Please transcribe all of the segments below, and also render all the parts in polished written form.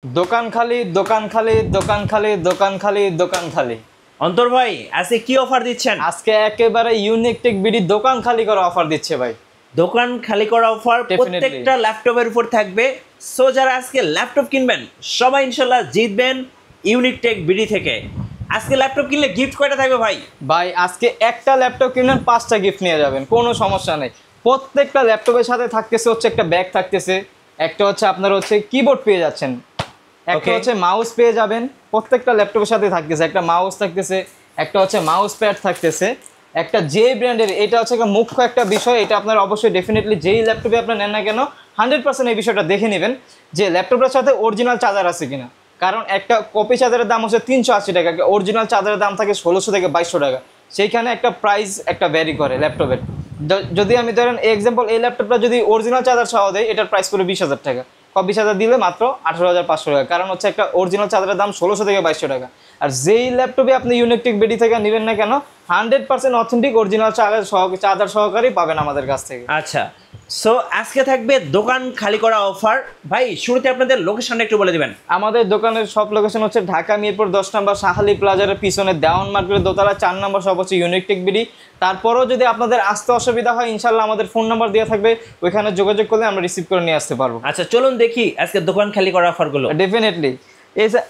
দোকান খালি দোকান খালি দোকান খালি দোকান খালি দোকান খালি। অন্তর ভাই আজকে কি অফার দিচ্ছেন? আজকে একেবারে ইউনিক টেক বিডি দোকান খালি করা অফার দিচ্ছে ভাই। দোকান খালি করা অফার Definitely. প্রত্যেকটা ল্যাপটপের উপর থাকবে। সো যারা আজকে ল্যাপটপ কিনবেন সবাই ইনশাল্লাহ জিতবেন ইউনিক টেক বিডি থেকে। আজকে ল্যাপটপ কিনলে গিফট কয়টা থাকবে ভাই? ভাই আজকে একটা ল্যাপটপ কিনলেন 5টা গিফট নিয়ে যাবেন, কোনো সমস্যা নেই। প্রত্যেকটা ল্যাপটপের সাথে থাকতেছে হচ্ছে একটা ব্যাগ থাকতেছে, একটা হচ্ছে আপনার হচ্ছে কিবোর্ড পেয়ে যাচ্ছেন, একটা Okay. হচ্ছে মাউস পেয়ে যাবেন। প্রত্যেকটা ল্যাপটপের সাথে থাকতেছে একটা মাউস থাকতেছে, একটা হচ্ছে মাউস প্যাড থাকতেছে, একটা যে ব্র্যান্ডের, এটা হচ্ছে একটা মুখ্য একটা বিষয়। এটা আপনার অবশ্যই ডেফিনেটলি যেই ল্যাপটপে আপনার নেন না কেন 100% এই বিষয়টা দেখে নেবেন যে ল্যাপটপটার সাথে অরিজিনাল চার্জার আছে কিনা। কারণ একটা কপি চার্জারের দাম হচ্ছে 380 টাকা, একটা অরিজিনাল চার্জারের দাম থাকে 1600 থেকে 2200 টাকা। সেইখানে একটা প্রাইস একটা ভ্যারি করে ল্যাপটপের। যদি আমি ধরেন এক্সাম্পল এই ল্যাপটপটা যদি অরিজিনাল চার্জার সহ দেয়, এটার প্রাইস করে 20,000 টাকা, 20,000 দিলে মাত্র 18,500 টাকা। কারণ হচ্ছে একটা অরিজিনাল চার্জারের দাম 1600 থেকে 2200 টাকা। আর যেই ল্যাপটপে আপনি ইউনিক টেক বিডি থেকে নেবেন না কেন 100% অথেন্টিক অরিজিনাল চার্জার সহকারী পাবেন আমাদের কাছ থেকে। আচ্ছা, সো আজকে থাকবে দোকান খালি করা অফার। ভাই শুরুতে আপনাদের লোকেশনটা একটু বলে দিবেন। আমাদের দোকানের সব লোকেশন হচ্ছে ঢাকা মিরপুর 10 নম্বর শাহালি প্লাজারের পিছনে দেওয়ান মার্কেটের দোতলা 4 নম্বর সব হচ্ছে ইউনিক টেক বিডি। তারপরেও যদি আপনাদের আসতে অসুবিধা হয় ইনশাল্লাহ আমাদের ফোন নাম্বার দেওয়া থাকবে, ওইখানে যোগাযোগ করলে আমরা রিসিভ করে নিয়ে আসতে পারবো। আচ্ছা চলুন দেখি আজকে দোকান খালি করা অফারগুলো। ডেফিনেটলি এই যে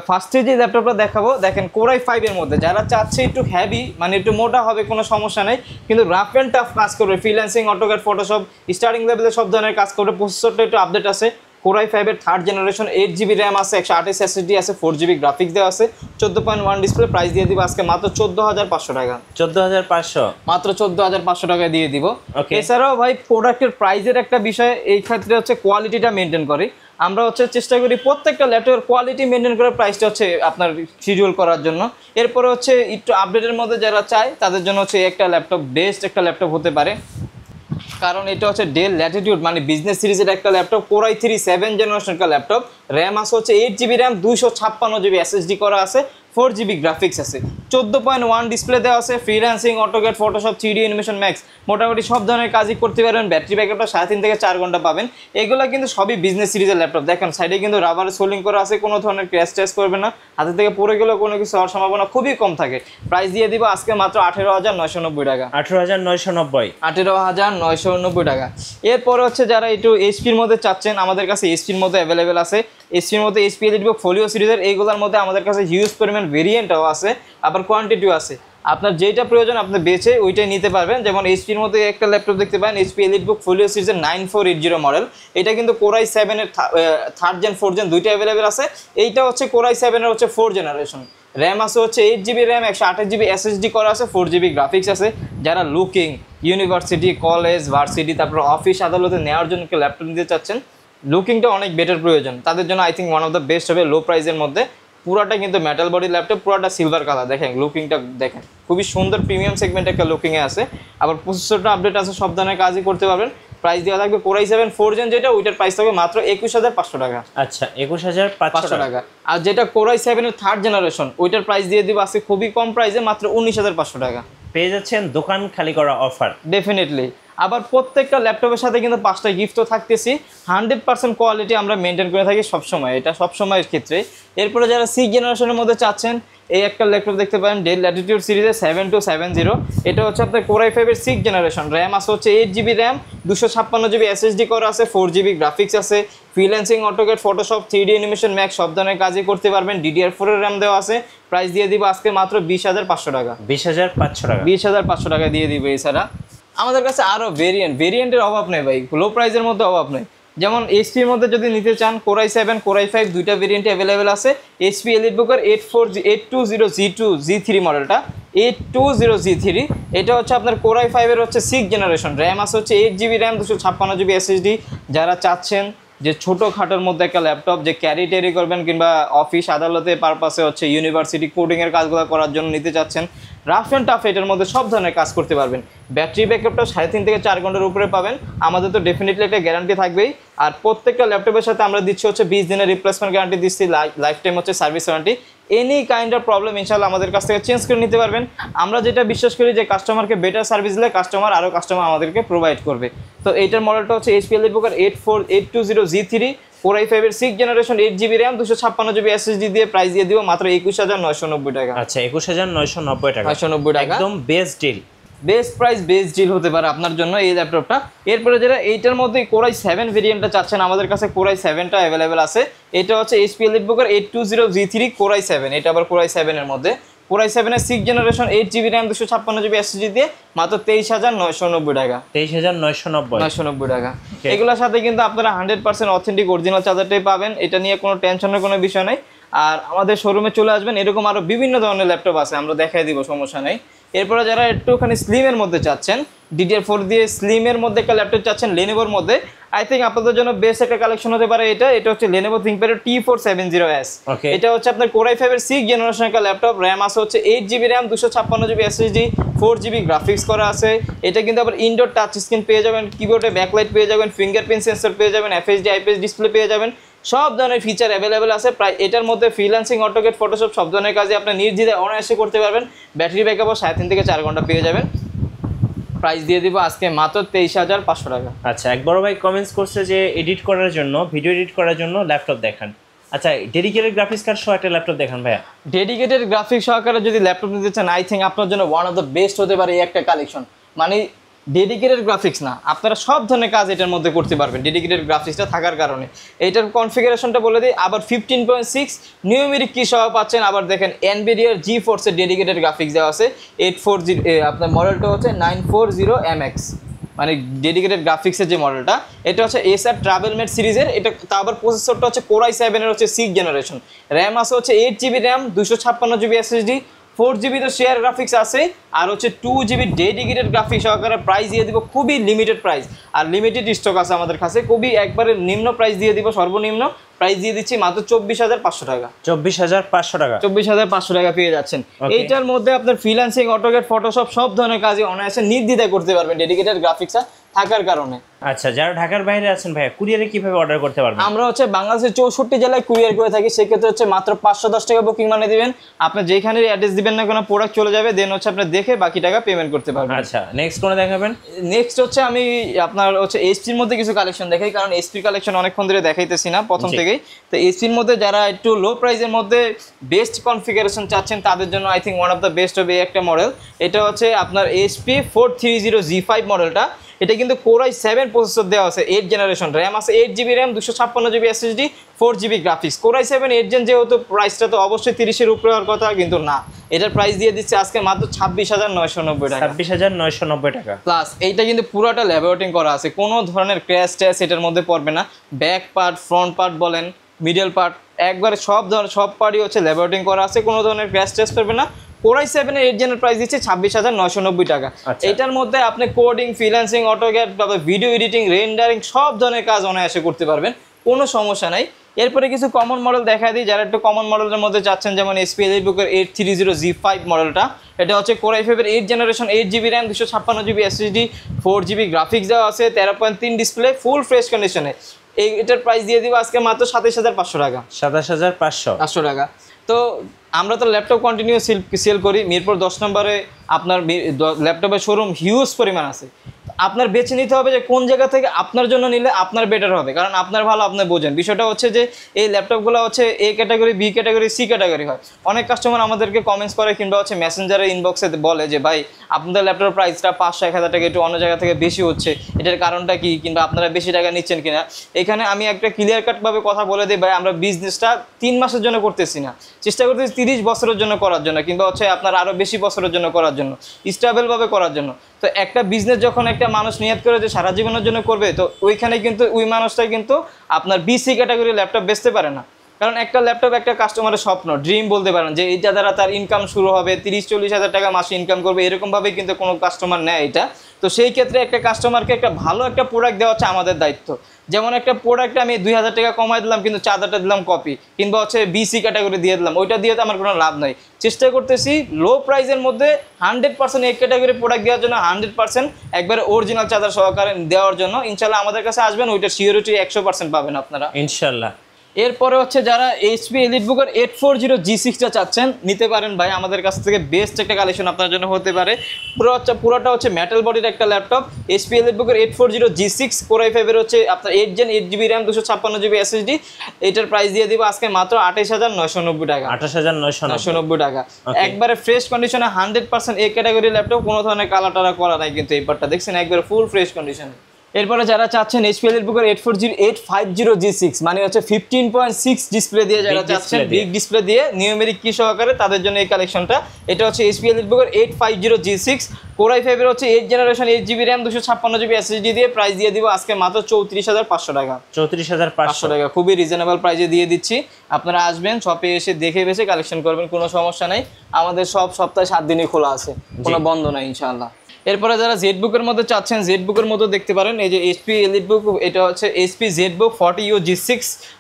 ফার্স্টে যে ল্যাপটপটা দেখাবো, দেখেন কোরাই 5 এর মধ্যে যারা চাচ্ছে একটু হ্যাভি মানে একটু মোটা হবে কোনো সমস্যা নেই, কিন্তু রাফ অ্যান্ড টাফ কাজ করবে, ফ্রিল্যান্সিং, অটোক্যাড, ফটোশপ, স্টার্টিং লেভেলে সব ধরনের কাজ করবে। প্রসেসরটা একটু আপডেট আছে, কোরাই 5 এর 3rd জেনারেশন, 8GB র্যাম আছে, 128 SSD আছে, 4GB গ্রাফিক্স দেওয়া আছে, 14.1 ডিসপ্লে। প্রাইস দিয়ে দিব আজকে মাত্র 14,500 টাকা, 14,500 মাত্র 14,500 টাকায় দিয়ে দিব। Okay. এছাড়াও ভাই প্রোডাক্টের প্রাইসের একটা বিষয় এই ক্ষেত্রে হচ্ছে কোয়ালিটিটা মেনটেন করি। আমরা হচ্ছে চেষ্টা করি প্রত্যেকটা ল্যাপটপের কোয়ালিটি মেনটেন করে প্রাইসটা হচ্ছে আপনার শিডিউল করার জন্য। এরপরে হচ্ছে একটু আপডেটের মধ্যে যারা চায় তাদের জন্য হচ্ছে একটা ল্যাপটপ বেস্ট একটা ল্যাপটপ হতে পারে, কারণ এটা হচ্ছে ডেল ল্যাটিটিউড মানে বিজনেস সিরিজের একটা ল্যাপটপ, কোরাই 3 7 জেনারেশন একটা ল্যাপটপ। র্যাম আছে হচ্ছে 8GB র্যাম, 256GB SSD করা আছে, 4GB গ্রাফিক্স আছে, 14.1 ডিসপ্লে দেওয়া আছে, freelancing, AutoCAD, Photoshop, 3D animation max মোটামুটি সব ধরনের কাজই করতে পারবেন। ব্যাটারি ব্যাকআপটা 3.5 থেকে 4 ঘন্টা পাবেন। এগুলো কিন্তু সবই বিজনেস সিরিজের ল্যাপটপ। দেখেন সাইডে কিন্তু রাবার সোলিং করা আছে, কোনো ধরনের ক্র্যাশ ট্যাশ করবে না, হাতে থেকে পড়ে গেলেও কোনো কিছু হওয়ার সম্ভাবনা খুবই কম থাকে। প্রাইস দিয়ে দিব আজকে মাত্র 18,990 টাকা, 18,990। 18,990 টাকা। এরপরে হচ্ছে যারা একটু এইচপির মধ্যে চাচ্ছেন, আমাদের কাছে এইচপির মধ্যে অ্যাভেলেবেল আছে। এইচপির মধ্যে এইচপি এলিটবুক ফোলিও সিরিজের এইগুলোর মধ্যে আমাদের কাছে হিউজ পরিমাণ ভেরিয়েন্টও আছে, আবার কোয়ান্টিটিও আছে। আপনার যেটা প্রয়োজন আপনি বেছে ওইটাই নিতে পারবেন। যেমন এইচপির মধ্যে একটা ল্যাপটপ দেখতে পারেন, এইচপি এলিটবুক ফোলিও সিরিজের 9480 মডেল। এটা কিন্তু কোরাই 7 এর 3rd জেন 4th জেন দুইটা অ্যাভেলেবেল আছে। এইটা হচ্ছে কোরাই 7 এর হচ্ছে 4th জেনারেশন। র্যাম আছে হচ্ছে 8GB র্যাম, 128GB SSD করা আছে, 4GB গ্রাফিক্স আছে। যারা লুকিং ইউনিভার্সিটি, কলেজ, ভার্সিটি, তারপর অফিস আদালতে নেওয়ার জন্য ল্যাপটপ নিতে চাচ্ছেন, লুকিংটা অনেক বেটার প্রয়োজন, তাদের জন্য I think one of the best হবে লো প্রাইসের মধ্যে। পুরাটা কিন্তু মেটাল বডি ল্যাপটপ, পুরাটা সিলভার কালার। দেখেন লুকিংটা দেখেন খুবই সুন্দর, প্রিমিয়াম সেগমেন্ট একটা লুকিংয়ে আছে। আবার প্রসেসরটা আপডেট আছে, সব ধরনের কাজই করতে পারবেন। প্রাইস দেওয়া থাকবে কোরাই 7 4th জেন যেটা, ওইটার প্রাইস থাকবে মাত্র 21,500 টাকা। আচ্ছা 21,500 টাকা। আর যেটা কোরাই 7 এর 3rd জেনারেশন, ওইটার প্রাইস দিয়ে দিব আজকে খুবই কম প্রাইসে মাত্র 19,500 টাকা। পেয়ে যাচ্ছেন দোকান খালি করা অফার। ডেফিনেটলি। আবার প্রত্যেকটা ল্যাপটপের সাথে কিন্তু 5টা গিফটও থাকতেছি। 100% কোয়ালিটি আমরা মেনটেন করে থাকি সবসময়, এটা সবসময়ের ক্ষেত্রে। এরপরে যারা 6th জেনারেশনের মধ্যে চাচ্ছেন, এই একটা ল্যাপটপ দেখতে পারেন ডেল ল্যাটিটিউড সিরিজের 7270। এটা হচ্ছে আপনার কোরাই 5 এর 6th জেনারেশন। র্যাম আছে হচ্ছে 8GB র্যাম, 256GB SSD করা আছে, 4GB গ্রাফিক্স আছে, freelancing, AutoCAD, Photoshop, 3D animation max সব ধরনের কাজই করতে পারবেন। DDR4 এর র্যাম দেওয়া আছে। প্রাইস দিয়ে দিব আজকে মাত্র 20,500 টাকা, 20,500 টাকা, 20,500 টাকা দিয়ে দিব। এছাড়া আমাদের কাছে আরও ভেরিয়েন্টের অভাব নেই ভাই, লো প্রাইসের মধ্যে অভাব নেই। যেমন এইচপির মধ্যে যদি নিতে চান, কোরাই 7 কোরাই 5 দুইটা ভেরিয়েন্ট অ্যাভেলেবেল আছে। এইচপি এলিটবুকের 820G2 মডেলটা, 820G3, এটা হচ্ছে আপনার কোরাই 5 এর হচ্ছে 6th জেনারেশন। র্যাম আছে হচ্ছে 8GB র্যাম, 256GB SSD। যারা চাচ্ছেন যে ছোটোখাটোর মধ্যে একটা ল্যাপটপ যে ক্যারি ট্যারি করবেন কিংবা অফিস আদালতে পারপাসে হচ্ছে ইউনিভার্সিটি কোডিংয়ের কাজগুলো করার জন্য নিতে চাচ্ছেন, রাফ অ্যান্ড টাফ এটার মধ্যে সব ধরনের কাজ করতে পারবেন। ব্যাটারি ব্যাকআপটা 3.5 থেকে 4 ঘন্টার উপরে পাবেন। আমাদের তো ডেফিনেটলি একটা গ্যারান্টি থাকবেই। আর প্রত্যেকটা ল্যাপটপের সাথে আমরা দিচ্ছি হচ্ছে 20 দিনের রিপ্লেসমেন্ট গ্যারান্টি দিচ্ছি, লাইফ টাইম হচ্ছে service warranty. Any kind of problem ইনশাল্লাহ আমাদের কাছ থেকে চেঞ্জ করে নিতে পারবেন। আমরা যেটা বিশ্বাস করি যে কাস্টমারকে বেটার সার্ভিস দিলে কাস্টমার আমাদেরকে প্রোভাইড করবে। তো এইটার মডেলটা হচ্ছে এইচপি এলিটবুকের 820G3 Core i5 এর 6 generation 8GB RAM 256GB SSD দিয়ে প্রাইস দিয়ে দিব মাত্র 21990 টাকা। আচ্ছা 21990 টাকা, 990 টাকা একদম best deal, best price best deal হতে পারে আপনার জন্য এই ল্যাপটপটা। এরপরে যেটা এইটার মধ্যে Core i7 ভেরিয়েন্টটা চাচ্ছেন, আমাদের কাছে Core i7টা অ্যাভেলেবেল আছে। এটা হচ্ছে HP EliteBook 820G3 Core i7, এটা আবার Core i7 এর মধ্যে। Core i7 এর 6 generation 8GB RAM 256GB SSD দিয়ে মাত্র 23990 টাকা। 23990 টাকা। এগুলোর সাথে কিন্তু আপনারা 100% অথেন্টিক অরিজিনাল চার্জারটাই পাবেন, এটা নিয়ে কোনো টেনশনের কোনো বিষয় নাই। আর আমাদের শোরুমে চলে আসবেন, এরকম আরো বিভিন্ন ধরনের ল্যাপটপ আছে, আমরা দেখাই দিব, সমস্যা নেই। এরপরে যারা একটুখানি স্লিমের মধ্যে চাচ্ছেন, DDR4 দিয়ে স্লিমের মধ্যে একটা ল্যাপটপ চাচ্ছেন Lenovoর মধ্যে, আই থিঙ্ক আপনাদের জন্য বেস্ট একটা কালেকশন হতে পারে এটা হচ্ছে Lenovo ThinkPad T470S। এটা হচ্ছে আপনার Core i5 এর 6 জেনারেশন একটা ল্যাপটপ, RAM আছে হচ্ছে 8GB RAM 256GB SSD 4GB graphics করা আছে। এটা কিন্তু আবার ইনডোর টাচ স্ক্রিন পেয়ে যাবেন, কিবোর্ডে ব্যাকলাইট পেয়ে যাবেন, ফিঙ্গারপ্রিন্ট সেন্সর পেয়ে যাবেন, FHD IPS ডিসপ্লে পেয়ে যাবেন, সব ধরনের ফিচার অ্যাভেলেবেল আছে। প্রায় এটার মধ্যে ফ্রিল্যান্সিং, অটোকেট, ফটোশপ সব ধরনের কাজে আপনি নির্দ্বিধায় অনায়াসে করতে পারবেন। ব্যাটারি ব্যাকআপও 3.5 থেকে 4 ঘন্টা পেয়ে যাবেন। প্রাইস দিয়ে দিব আজকে মাত্র 23500 টাকা। আচ্ছা, এক বড় ভাই কমেন্টস করছে যে এডিট করার জন্য, ভিডিও এডিট করার জন্য ল্যাপটপ দেখান। আচ্ছা, ডেডিকেটেড গ্রাফিক্স কার্ড সহ একটা ল্যাপটপ দেখান ভাইয়া। ডেডিকেটেড গ্রাফিক্স সহকারে যদি ল্যাপটপ নিতে চান, আই থিঙ্ক আপনার জন্য ওয়ান অফ দ্য বেস্ট হতে পারে এই একটা কালেকশন। মানে ডেডিকেটেড গ্রাফিক্স না, আপনারা সব ধরনের কাজ এটার মধ্যে করতে পারবেন ডেডিকেটেড গ্রাফিক্সটা থাকার কারণে। এটার কনফিগারেশনটা বলে দিই, আবার 15.6 নিউমেরিক কি সহ পাচ্ছেন। আবার দেখেন NVIDIA GeForce এর ডেডিকেটেড গ্রাফিক্স দেওয়া আছে 840, আপনার মডেলটা হচ্ছে 940MX, মানে ডেডিকেটেড গ্রাফিক্সের যে মডেলটা, এটা হচ্ছে Acer TravelMate সিরিজের। এটা তা আবার প্রসেসরটা হচ্ছে Core i7 এর হচ্ছে 6 জেনারেশন, RAM আছে হচ্ছে 8GB RAM 256GB SSD 4GB তো শেয়ার গ্রাফিক্স আছে, আর হচ্ছে 2GB ডেডিকেটেড গ্রাফিক্স সহকারে। প্রাইস দিয়ে দিব খুবই লিমিটেড প্রাইস, আর লিমিটেড স্টক আছে আমাদের কাছে, খুবই একবারে নিম্ন প্রাইস দিয়ে দিব, সর্বনিম্ন প্রাইস দিয়ে দিচ্ছি মাত্র 24500 টাকা। 24500 টাকা, 24500 টাকা পেয়ে যাচ্ছেন। এইটার মধ্যে আপনার ফ্রিল্যান্সিং, অটোকেট, ফটোশপ সব ধরনের কাজই অনায়াসে নির্দ্বিধায় করতে পারবেন ডেডিকেটেড গ্রাফিক্স থাকার কারণে। আচ্ছা, যারা ঢাকার বাইরে আছেন ভাইয়া, কুরিয়ারে কিভাবে অর্ডার করতে পারবেন? আমরা হচ্ছে বাংলাদেশের 64 জেলায় কুরিয়ার করে থাকি, সেক্ষেত্রে হচ্ছে মাত্র 510 টাকা বুকিং মানে দিবেন। আপনি যেখানে অ্যাড্রেস দিবেন না কোনো প্রোডাক্ট চলে যাবে, দেন হচ্ছে আপনি দেখে বাকি টাকা পেমেন্ট করতে পারবেন। আচ্ছা, নেক্সট কোন দেখাবেন? নেক্সট হচ্ছে আমি আপনার হচ্ছে এসপির মধ্যে কিছু কালেকশন দেখাই, কারণ এসপির কালেকশন অনেকক্ষণ ধরে দেখাইতেছি না প্রথম থেকেই। তো এসপির মধ্যে যারা একটু লো প্রাইসের মধ্যে বেস্ট কনফিগারেশন চাচ্ছেন, তাদের জন্য I think one of the best হবে একটা মডেল। এটা হচ্ছে আপনার HP 430G5 মডেলটা। এটা কিন্তু Core i7 প্রসেসর দেওয়া আছে, 8 জেনারেশন, RAM আছে 8GB RAM 256GB SSD 4GB graphics. Core i7 8 gen যেহেতু প্রাইসটা তো অবশ্যই 30-এর উপরে হওয়ার কথা, কিন্তু না, এটার প্রাইস দিয়ে দিচ্ছে আজকে মাত্র 26990 টাকা। 26990 টাকা প্লাস এইটা কিন্তু পুরোটা ল্যাবোরেটিং করা আছে, কোনো ধরনের ক্র্যাশ ট্যাশ এটার মধ্যে পড়বে না। ব্যাক পার্ট, ফ্রন্ট পার্ট বলেন, মিডল পার্ট, একবারে সব পার্টই হচ্ছে ল্যাবোরেটিং করা আছে, কোনো ধরনের ক্র্যাশ ট্যাশ করবে না। Core i7 এর 8 জেনের প্রাইস দিচ্ছে 26990 টাকা। এটার মধ্যে আপনি coding, freelancing, AutoCAD, video editing, rendering সব ধরনের কাজ অনায়াসে করতে পারবেন, কোনো সমস্যা নাই। এরপরে কিছু কমন মডেল দেখা দিই, যারা একটু কমন মডেলের মধ্যে চাচ্ছেন, যেমন HP EliteBook 830G5 মডেলটা। এটা হচ্ছে Core i5 এর 8 generation, 8GB RAM 256GB SSD 4GB graphics দেওয়া আছে, 13.3 ডিসপ্লে, ফুল ফ্রেশ কন্ডিশনে। এটার প্রাইস দিয়ে দিব আজকে মাত্র 27500 টাকা। 27500 টাকা। তো আমরা তো ল্যাপটপ কন্টিনিউ সেল করি, মিরপুর 10 নম্বরে আপনার ল্যাপটপের শোরুম হিউজ পরিমাণ আছে। আপনার বেছে নিতে হবে যে কোন জায়গা থেকে আপনার জন্য নিলে আপনার বেটার হবে, কারণ আপনার ভালো আপনি বোঝেন। বিষয়টা হচ্ছে যে এই ল্যাপটপগুলো হচ্ছে A category, B category, C category হয়। অনেক কাস্টমার আমাদেরকে কমেন্টস করে কিংবা হচ্ছে মেসেঞ্জারে ইনবক্সে বলে যে ভাই আপনাদের ল্যাপটপের প্রাইসটা 500-1000 টাকা একটু অন্য জায়গা থেকে বেশি হচ্ছে, এটার কারণটা কি, কিংবা আপনারা বেশি টাকা নিচ্ছেন কিনা। এখানে আমি একটা ক্লিয়ার কাটভাবে কথা বলে দিই, ভাই আমরা বিজনেসটা 3 মাসের জন্য করতেছি না, চেষ্টা করতেছি 30 বছরের জন্য করার জন্য, কিংবা হচ্ছে আপনার আরও বেশি বছরের জন্য করার জন্য, স্টেবলভাবে করার জন্য। তো একটা বিজনেস যখন একটা মানুষ নিয়ত করে যে সারা জীবনের জন্য করবে, তো ওইখানে কিন্তু ওই মানুষটাই কিন্তু আপনার BC ক্যাটাগরি ল্যাপটপ বেচতে পারে না। কারণ একটা ল্যাপটপ একটা কাস্টমারের স্বপ্ন, ড্রিম বলতে পারেন, যে এইটা দ্বারা তার ইনকাম শুরু হবে, 30-40 হাজার টাকা মাসে ইনকাম করবে, এরকমভাবে কিন্তু কোনো কাস্টমার নেয় এটা। তো সেই ক্ষেত্রে একটা কাস্টমারকে একটা ভালো একটা প্রোডাক্ট দেওয়া হচ্ছে আমাদের দায়িত্ব। যেমন একটা প্রোডাক্টে আমি 2000 টাকা কমাই দিলাম, কিন্তু চার্জারটা দিলাম কপি, কিংবা হচ্ছে BC ক্যাটাগরি দিয়ে দিলাম, ওইটা দিয়ে তো আমার কোনো লাভ নাই। চেষ্টা করতেছি লো প্রাইসের মধ্যে 100% এক ক্যাটাগরি প্রোডাক্ট দেওয়ার জন্য, 100% একবারে অরিজিনাল চার্জার সহকারে দেওয়ার জন্য। ইনশাল্লাহ আমাদের কাছে আসবেন, ওইটা সিওরিটি 100% পাবেন আপনারা ইনশাল্লাহ। এরপরে হচ্ছে যারা এইচপি এলিটবুকের 840G6টা চাচ্ছেন নিতে পারেন ভাই, আমাদের কাছ থেকে বেস্ট একটা কালেকশন আপনার জন্য হতে পারে। পুরোটা হচ্ছে মেটাল বডির একটা laptop. HP এলিটবুকের 840G6 Core i5 এর হচ্ছে আপনার 8 Gen 8GB RAM 256GB SSD। এটার প্রাইস দিয়ে দিব আজকে মাত্র 28990 টাকা। 28990 টাকা একবারে ফ্রেশ কন্ডিশনে 100% এ ক্যাটাগরি ল্যাপটপ, কোনো ধরনের কালার টালা করা নাই কিন্তু এই পার্টটা দেখছেন একবারে ফুল ফ্রেশ কন্ডিশনে। এরপরে যারা চাচ্ছেন এইচপি এলিটবুকের 850G850G6 মানে হচ্ছে 15.6 ডিসপ্লে দিয়ে যারা চাচ্ছেন বিগ ডিসপ্লে দিয়ে নিউমেরিক কি সহকারে তাদের জন্য এই কালেকশনটা। এটা হচ্ছে এইচপি এলিটবুকের 850G6 Core i5 এর হচ্ছে 8 generation 8GB RAM 256GB SSD দিয়ে প্রাইস দিয়ে দিব আজকে মাত্র 34500 টাকা। 34500 টাকা খুবই রিজনেবল প্রাইসে দিয়ে দিচ্ছি। আপনারা আসবেন শপে এসে দেখে বেছে কালেকশন করবেন, কোনো সমস্যা নাই। আমাদের সব সপ্তাহে 7 দিনই খোলা আছে, কোনো বন্ধ নাই ইনশাআল্লাহ। এরপরে যারা জেডবুকের মধ্যে চাচ্ছেন জেডবুকের মধ্যে দেখতে পারেন এই যে এইচপি এলিটবুক, এটা হচ্ছে HP ZBook 40G6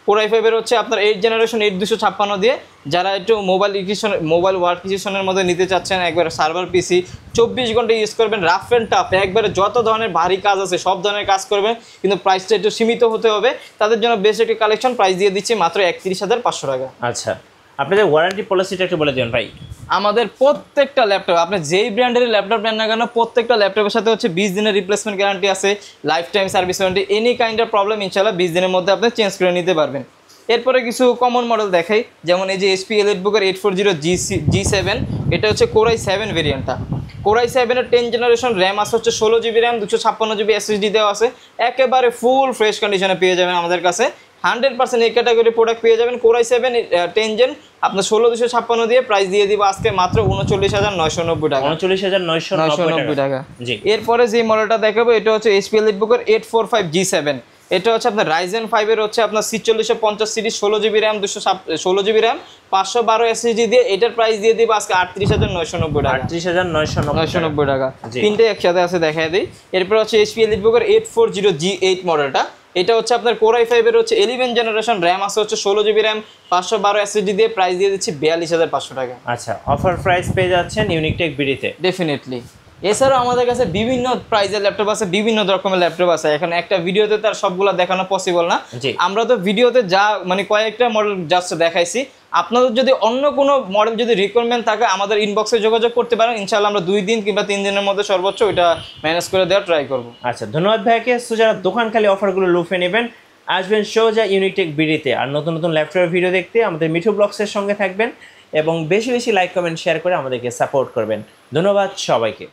Core i5 এর হচ্ছে আপনার 8 জেনারেশন 8256 দিয়ে যারা একটু মোবাইল ওয়ার্ক কিশনের মধ্যে নিতে চাচ্ছেন, একবার সার্ভার পিসি 24 ঘন্টা ইউজ করবেন, রাফ অ্যান্ড টাফ একবারে যত ধরনের ভারী কাজ আছে সব ধরনের কাজ করবেন, কিন্তু প্রাইসটা একটু সীমিত হতে হবে, তাদের জন্য বেস্ট একটি কালেকশন প্রাইস দিয়ে দিচ্ছি মাত্র 31500 টাকা। আচ্ছা, আপনাদের ওয়ারেন্টি পলিসিটা একটু বলে দিন ভাই। আমাদের প্রত্যেকটা ল্যাপটপ আপনি যেই ব্র্যান্ডের ল্যাপটপ নেন না কেন প্রত্যেকটা ল্যাপটপের সাথে হচ্ছে 20 দিনের রিপ্লেসমেন্ট গ্যারান্টি আছে, life time service warranty, any kind of problem ইনশাআল্লাহ 20 দিনের মধ্যে আপনি চেঞ্জ করে নিতে পারবেন। এরপরে কিছু কমন মডেল দেখাই, যেমন এই যে এইচপি এলিটবুকের 840G7, এটা হচ্ছে Core i7 ভেরিয়েন্টটা। Core i7 এর 10 জেনারেশন র্যাম আছে হচ্ছে 16GB RAM 256GB SSD দেওয়া আছে, একেবারে ফুল ফ্রেশ কন্ডিশনে পেয়ে যাবেন আমাদের কাছে। 100% এই ক্যাটাগরি প্রোডাক্ট পেয়ে যাবেন। Core i7 10 Gen আপনার 16256 দিয়ে প্রাইস দিয়ে দিব আজকে মাত্র 39990 টাকা। 39990 টাকা। জি। এরপরে যে মডেলটা দেখাবো এটা হচ্ছে এইচপি এলিটবুকের 845G7, এটা হচ্ছে আপনার Ryzen 5 এর হচ্ছে আপনার 4650 series 16GB RAM 16GB RAM 512 SSD দিয়ে এটার প্রাইস দিয়ে দিব আজকে 38990 টাকা। 38990 টাকা। তিনটে একসাথে আছে দেখায় দেই। এরপর হচ্ছে এইচপি এলিটবুকের 840G8 মডেলটা, এটা হচ্ছে আপনার Core i5 এর হচ্ছে 11 জেনারেশন র্যাম আছে হচ্ছে 16GB RAM 512 SSD দিয়ে প্রাইস দিয়ে দিচ্ছি 42500 টাকা। আচ্ছা, অফার প্রাইস পেয়ে যাচ্ছেন ইউনিকটেক বিডিতে। ডেফিনেটলি। এছাড়াও আমাদের কাছে বিভিন্ন প্রাইজের ল্যাপটপ আছে, বিভিন্ন রকমের ল্যাপটপ আছে, এখন একটা ভিডিওতে তার সবগুলো দেখানো পসিবল না। আমরা তো ভিডিওতে যা মানে কয়েকটা মডেল জাস্ট দেখাইছি, আপনাদের যদি অন্য কোনো মডেল যদি রিকোয়ারমেন্ট থাকে আমাদের ইনবক্সে যোগাযোগ করতে পারেন, ইনশাআল্লাহ আমরা 2 দিন কিংবা 3 দিনের মধ্যে সর্বোচ্চ ওইটা ম্যানেজ করে দেওয়ার ট্রাই করব। আচ্ছা, ধন্যবাদ ভাইকে। সো যারা দোকান খালি অফারগুলো লুফে নেবেন আসবেন সোজা ইউনিকটেক বিডিতে। আর নতুন নতুন ল্যাপটপের ভিডিও দেখতে আমাদের মিঠু ব্লগসের সঙ্গে থাকবেন এবং বেশি বেশি লাইক কমেন্ট শেয়ার করে আমাদেরকে সাপোর্ট করবেন। ধন্যবাদ সবাইকে।